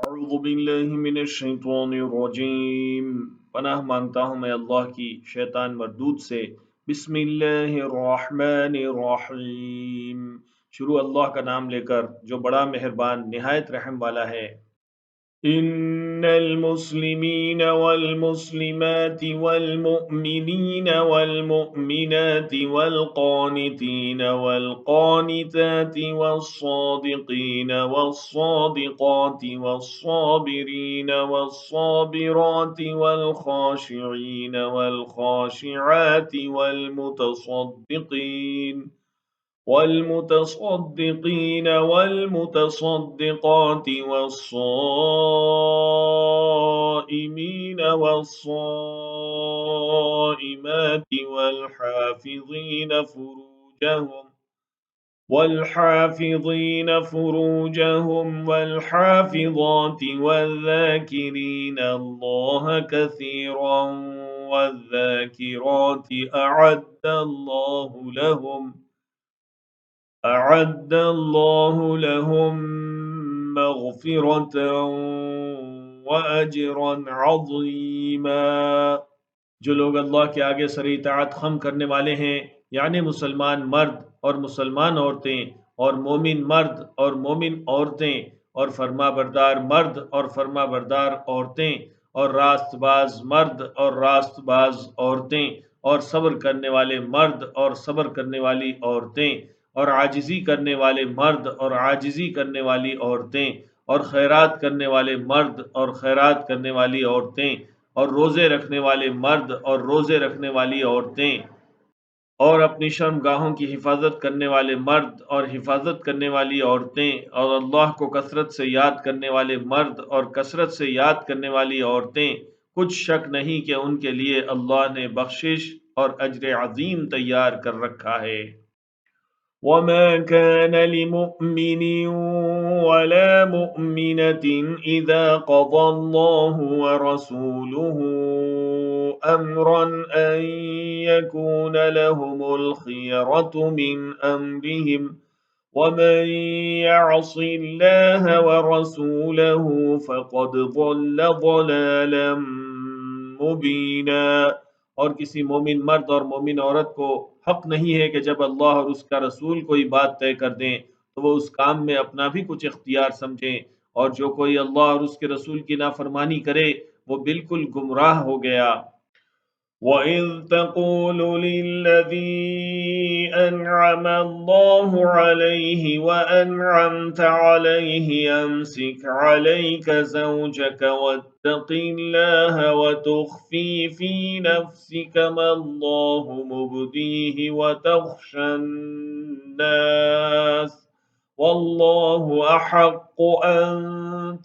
औज़ुबिल्लाहिमिनश्शैतानिर्रजीम। पनाह मांगता हूँ मैं अल्लाह की शैतान मरदूद से। बिस्मिल्लाहिर्रहमानिर्रहीम। शुरू अल्लाह का नाम लेकर जो बड़ा मेहरबान निहायत रहम वाला है। इन्नल मुस्लिमीन वल मुस्लिमात वल मुमिनीन वल मुमिनात वल क़ानितीन वल क़ानितात वस्सादिक़ीन वस्सादिक़ात वस्साबिरीन वस्साबिरात वल ख़ाशिईन वल ख़ाशिआत वल मुतसद्दिक़ीन वल्मुतसद्दिक़ीन वल्मुतसद्दिक़ात वस्साइमीन वस्साइमात वल्हाफ़िज़ीन फ़ुरूजहुम वल्हाफ़िज़ात वल्ज़ाकिरीन अल्लाह कसीरन वल्ज़ाकिरात अअद्दल्लाहु लहुम मग़फ़िरतन व अजरन अज़ीमा। जो लोग अल्लाह के आगे सर इताअत खम करने वाले हैं, यानी मुसलमान मर्द और मुसलमान औरतें और मोमिन मर्द और मोमिन औरतें और फर्माबरदार मर्द और फर्माबरदार औरतें और रास्तबाज मर्द और रास्तबाज औरतें और सब्र करने वाले मर्द और सब्र करने वाली औरतें और आजिज़ी करने वाले मर्द और आजिज़ी करने वाली औरतें और खैरात करने वाले मर्द और खैरात करने वाली औरतें और रोज़े रखने वाले मर्द और रोज़े रखने वाली औरतें और अपनी शर्मगाहों की हिफाजत करने वाले मर्द और हिफाजत करने वाली औरतें और अल्लाह को कसरत से याद करने वाले मर्द और कसरत से याद करने वाली औरतें, कुछ शक नहीं कि उनके लिए अल्लाह ने बख्शिश और अजर अज़ीम तैयार कर रखा है। वमा कान लिमुमिन वला मुमिनतिन इज़ा क़ज़ल्लाहु व रसूलुहु अम्रन अन यकून लहुमुल खियरतु मिन अम्रिहिम वमन यअसिल्लाह व रसूलहु फ़क़द ज़ल्ल ज़लालन मुबीना। और किसी मोमिन मर्द और मोमिन औरत को हक नहीं है कि जब अल्लाह और उसका रसूल कोई बात तय कर दें तो वो उस काम में अपना भी कुछ इख्तियार समझें, और जो कोई अल्लाह और उसके रसूल की नाफरमानी करे वो बिल्कुल गुमराह हो गया। वइज़ तक़ूलु लिल्लज़ी अनअम अल्लाहु अलैहि व अनअमत अलैहि अमसिक अलैका ज़ौजक वत्तक़िल्लाह व तुख़फ़ी फ़ी नफ़्सिका मल्लाहु मुब्दीहि व तख़शन नास वल्लाहु अहक़्क़ु अन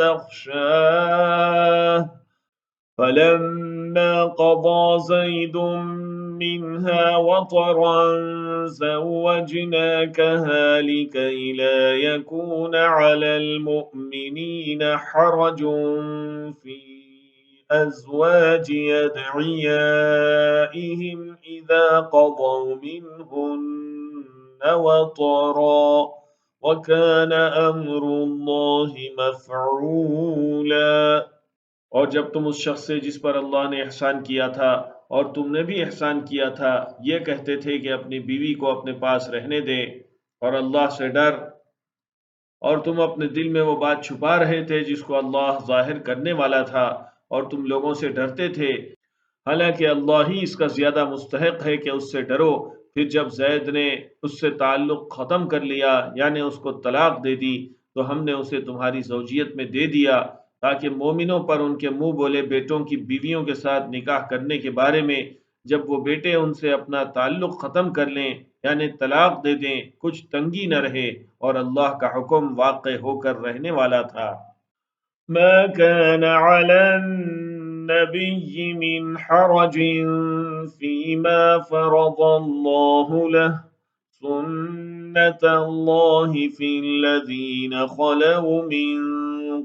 तख़शाह। फलम्मा क़ज़ा ज़ैद मिन्हा वतरन ज़व्वजनाकहा लिकई ला यकून अलल मुमिनीन हरजुन फ़ी अज़वाजि अदइयाइहिम इज़ा क़ज़ौ मिन्हुन्न वतरा व कान अम्रुल्लाहि मफ़ऊला। और जब तुम उस शख्स से जिस पर अल्लाह ने एहसान किया था और तुमने भी एहसान किया था ये कहते थे कि अपनी बीवी को अपने पास रहने दे और अल्लाह से डर, और तुम अपने दिल में वो बात छुपा रहे थे जिसको अल्लाह जाहिर करने वाला था, और तुम लोगों से डरते थे, हालांकि अल्लाह ही इसका ज़्यादा मुस्तहिक है कि उससे डरो। फिर जब जैद ने उससे ताल्लुक़ ख़त्म कर लिया, यानी उसको तलाक दे दी, तो हमने उसे तुम्हारी ज़ौजियत में दे दिया ताकि मोमिनों पर उनके मुंह बोले बेटों की बीवियों के साथ निकाह करने के बारे में जब वो बेटे उनसे अपना ताल्लुक़ ख़त्म कर लें यानी तलाक दे दें, कुछ तंगी न रहे, और अल्लाह का हुक्म वाक़े होकर रहने वाला था। मा कान अलन नबिय्यि मिन हरजिन फ़ीमा फ़रज़ल्लाहु लहु सुन्नतल्लाहि फ़िल्लज़ीना ख़लौ मिन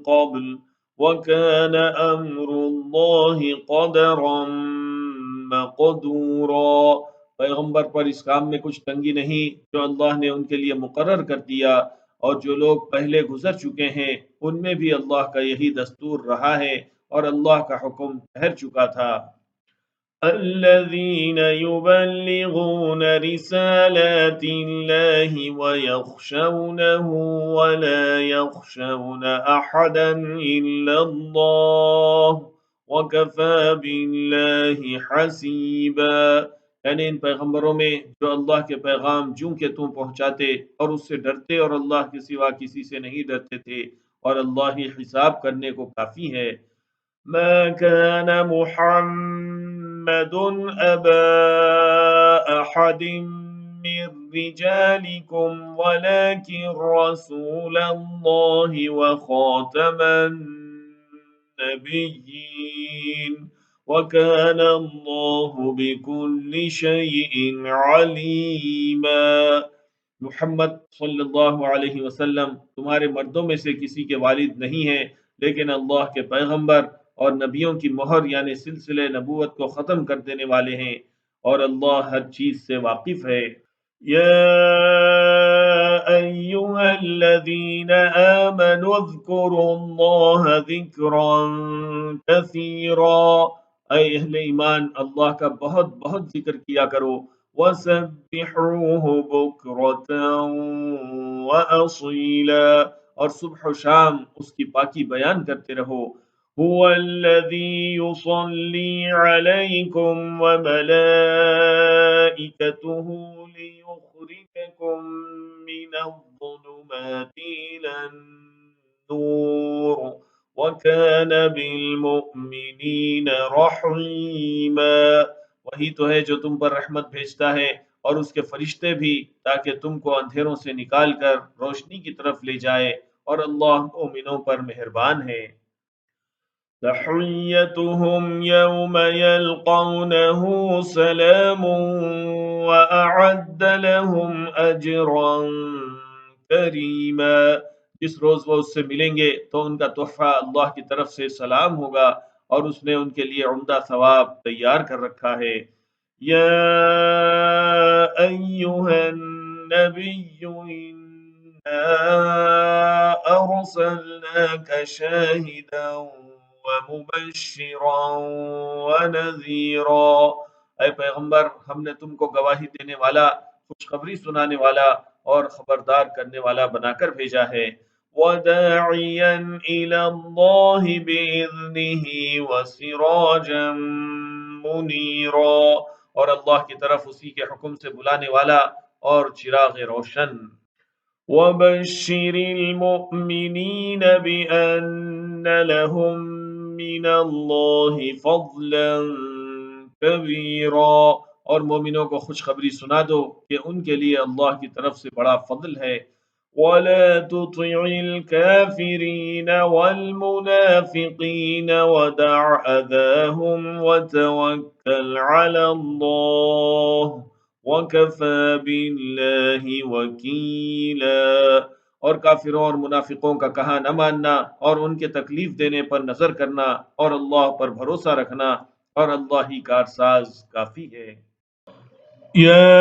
क़ब्ल व कान अम्रुल्लाहि क़दरन मक़दूरा। पैगंबर पर इस काम में कुछ तंगी नहीं जो अल्लाह ने उनके लिए मुकर्रर कर दिया, और जो लोग पहले गुजर चुके हैं उनमें भी अल्लाह का यही दस्तूर रहा है और अल्लाह का हुक्म ठहर चुका था। الذين يبلغون رسالات الله ويخشونه ولا يخشون أحدا إلا الله وكفى بالله حسيبا। यानी इन पैगंबरों में जो अल्लाह के पैगाम ज्यों के त्यों पहुंचाते और उससे डरते और अल्लाह के सिवा किसी से नहीं डरते थे और अल्लाह ही हिसाब करने को काफी है। ما كان محمد أبا أحد من رجالكم ولكن رسول الله وخاتم النبيين وكان الله بكل شيء عليما। मोहम्मद सल्लल्लाहु अलैहि वसल्लम तुम्हारे मर्दों में से किसी के वालिद नहीं हैं, लेकिन अल्लाह के पैगंबर और नबियों की मोहर यानी सिलसिले नबूवत को ख़त्म कर देने वाले हैं और अल्लाह हर चीज़ से वाकिफ़ है। या अय्युहल्लज़ीन आमनु ज़्कुरुल्लाह ज़िक्रन कसीरा। ऐ अहले ईमान अल्लाह का बहुत बहुत जिक्र किया करो। वसब्बिहुहु बुक्रतन व असीला, और सुबह शाम उसकी पाकी बयान करते रहो। हुवल्लज़ी युसल्ली अलैकुम व मलाइकतुहु लियुखरिजकुम मिनज़्ज़ुलुमाति इलन नूर व कान बिलमुमिनीन रहीमा। वही तो है जो तुम पर रहमत भेजता है और उसके फरिश्ते भी, ताकि तुमको अंधेरों से निकाल कर रोशनी की तरफ ले जाए, और अल्लाह मोमिनों पर मेहरबान है। तहिय्यतुहुम यौम यल्क़ौनहु सलाम व अअद्द लहुम अजरन करीमा। जिस रोज वो उससे मिलेंगे तो उनका तोहफा अल्लाह की तरफ से सलाम होगा और उसने उनके लिए उम्दा सवाब तैयार कर रखा है। या अय्युहन नबिय्यु इन्ना अरसलनाका शाहिदन व मुबश्शिरन व नज़ीरा। ऐ पैगंबर, हमने तुमको गवाही देने वाला, खुशखबरी सुनाने वाला और खबरदार करने वाला बनाकर भेजा है। वदाइयन इलल्लाहि बिइज़्निहि व सिराजम मुनीरा, और अल्लाह की तरफ उसी के हुक्म से बुलाने वाला और चिराग रोशन। वबश्शिरिल मुमिनीन बिअन्न लहुम मिनल्लाहि फ़ज़लन कबीरा, और मोमिनों को खुशखबरी सुना दो कि उनके लिए अल्लाह की तरफ से बड़ा फضल है। वला तुतिइल काफिरीन वल मुनाफिकीन वदअ अज़ाहुम वतवक्कल अलल्लाह वकफ़ा बिल्लाहि वकीला। और काफिरों और मुनाफिकों का कहा न मानना और उनके तकलीफ देने पर नजर करना और अल्लाह पर भरोसा रखना, और अल्लाह ही कारसाज काफी है। يا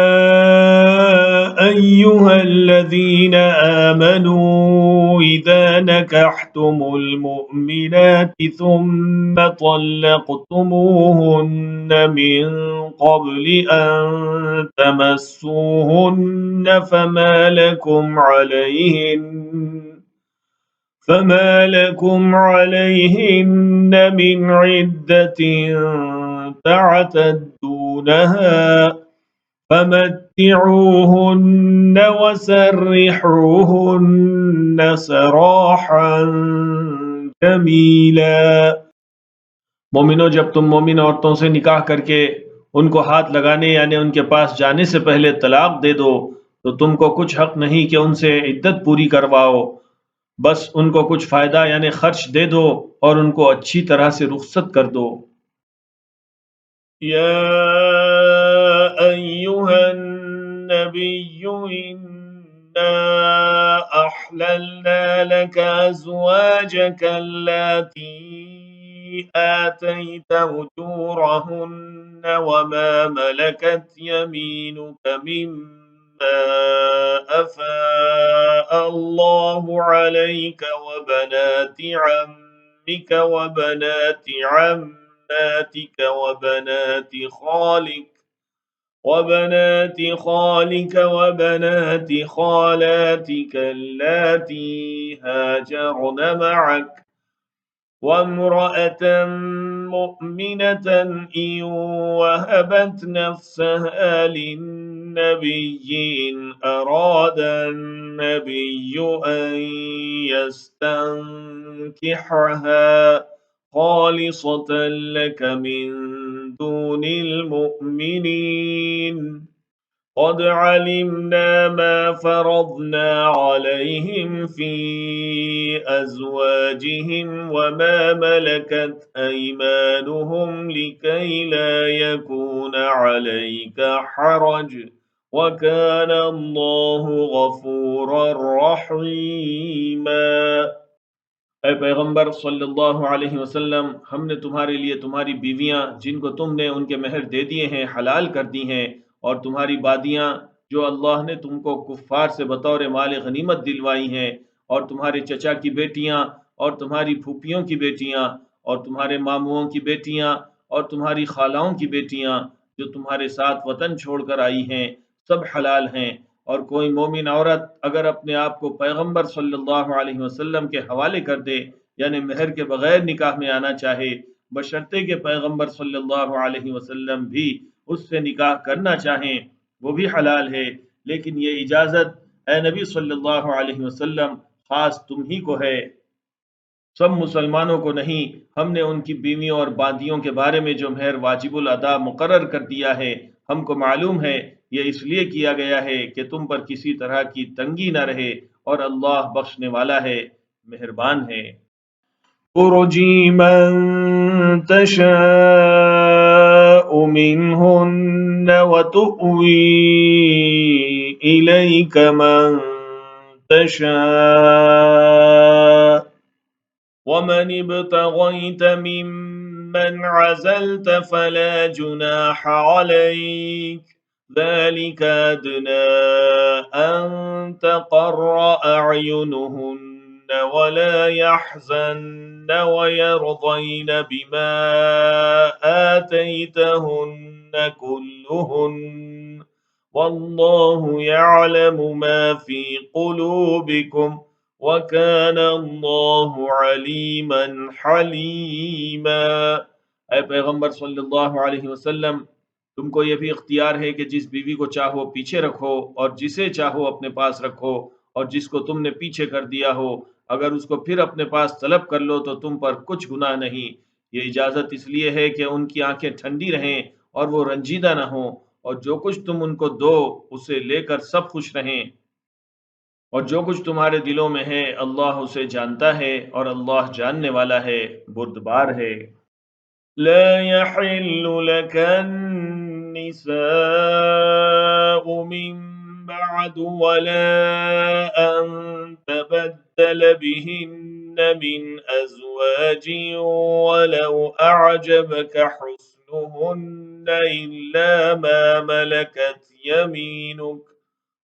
أيها الذين آمنوا إذا نكحتم المؤمنات ثم طلقتموهن من قبل أن تمسوهن فما لكم عليهن من عدة تعتدونها فمتعوهن وسرحوهن सराहा जमीला। मोमिनो, जब तुम मोमिन औरतों से निकाह करके उनको हाथ लगाने यानी उनके पास जाने से पहले तलाक दे दो तो तुमको कुछ हक नहीं कि उनसे इद्दत पूरी करवाओ। बस उनको कुछ फायदा यानी खर्च दे दो और उनको अच्छी तरह से रुखसत कर दो। या अय्युहन नबिय्यु इन्ना अहलल्ना लका अज़वाजका अल्लाती आतैता उजूरहुन्न वमा मलकत यमीनुका أفاء الله عليك وبنات عمك وبنات عماتك وبنات خالك وبنات خالاتك اللاتي هاجرن معك وامرأة مؤمنة إن وهبت نفسها للنبي إن أراد النبي أن يستنكحها خالصة لك من دون المؤمنين قد علمنا ما فرضنا عليهم في أزواجهم وما ملكت أيمانهم لكي لا يكون عليك حرج وكان الله غفورا رحيما। ऐ पैगंबर सल्लल्लाहु अलैहि वसल्लम, हमने तुम्हारे लिए तुम्हारी बीवियां जिनको तुमने उनके महर दे दिए हैं हलाल कर दी हैं, और तुम्हारी बादियां जो अल्लाह ने तुमको कुफ्फार से बतौर माल गनीमत दिलवाई हैं, और तुम्हारे चचा की बेटियां और तुम्हारी फूफियों की बेटियां और तुम्हारे मामुओं की बेटियां और तुम्हारी खालाओं की बेटियां जो तुम्हारे साथ वतन छोड़कर आई हैं, सब हलाल हैं। और कोई मोमिन औरत अगर अपने आप को पैगंबर सल्लल्लाहु अलैहि वसल्लम के हवाले कर दे, यानी महर के बगैर निकाह में आना चाहे, बशर्ते के पैगंबर सल्लल्लाहु अलैहि वसल्लम भी उससे निकाह करना चाहें, वो भी हलाल है। लेकिन ये इजाज़त ए नबी सल्लल्लाहु अलैहि वसल्लम खास तुम ही को है, सब मुसलमानों को नहीं। हमने उनकी बीवियों और बादियों के बारे में जो महर वाजिबुल अदा मुकर्रर कर दिया है, हमको मालूम है ये इसलिए किया गया है कि तुम पर किसी तरह की तंगी न रहे, और अल्लाह बख्शने वाला है, मेहरबान है। तुरजी मन तशाउ मिनहुन्न व तुअवी इलैक मन तशा वमन इब्तगैत मिम्मन अज़लत फला जुनाह अलैक ذلك أدنى أن تقر أعينهن ولا يحزن ويرضين بما آتيتهن كلهن والله يعلم ما في قلوبكم وकान अल्लाहु अलीमन हलीमा। ऐ पैगंबर सल्लल्लाहु अलैहि वसल्लम, तुमको यह भी इख्तियार है कि जिस बीवी को चाहो पीछे रखो और जिसे चाहो अपने पास रखो, और जिसको तुमने पीछे कर दिया हो अगर उसको फिर अपने पास तलब कर लो तो तुम पर कुछ गुनाह नहीं। ये इजाज़त इसलिए है कि उनकी आंखें ठंडी रहें और वो रंजीदा न हों, और जो कुछ तुम उनको दो उसे लेकर सब खुश रहें, और जो कुछ तुम्हारे दिलों में है अल्लाह उसे जानता है, और अल्लाह जानने वाला है, बुर्दबार है। ला यहिल्लु लकन निसाउ मिन बअद वला अन तबद्दल बिहिन्न मिन अज़वाजिन वलौ अअजबक हुस्नुहुन्न इल्ला मा मलकत यमीनुक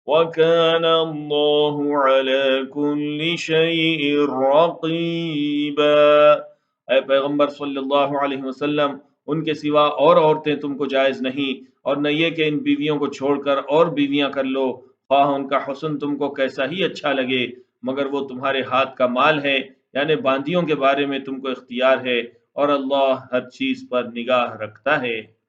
वकान अल्लाहु अला कुल्लि शैइन रक़ीबा। ऐ पैगंबर सल्लल्लाहु अलैहि वसल्लम, उनके सिवा और औरतें तुमको जायज़ नहीं, और न ये कि इन बीवियों को छोड़कर और बीवियां कर लो, ख्वाह उनका हुस्न तुमको कैसा ही अच्छा लगे, मगर वो तुम्हारे हाथ का माल है, यानी बांदियों के बारे में तुमको इख्तियार है, और अल्लाह हर चीज़ पर निगाह रखता है।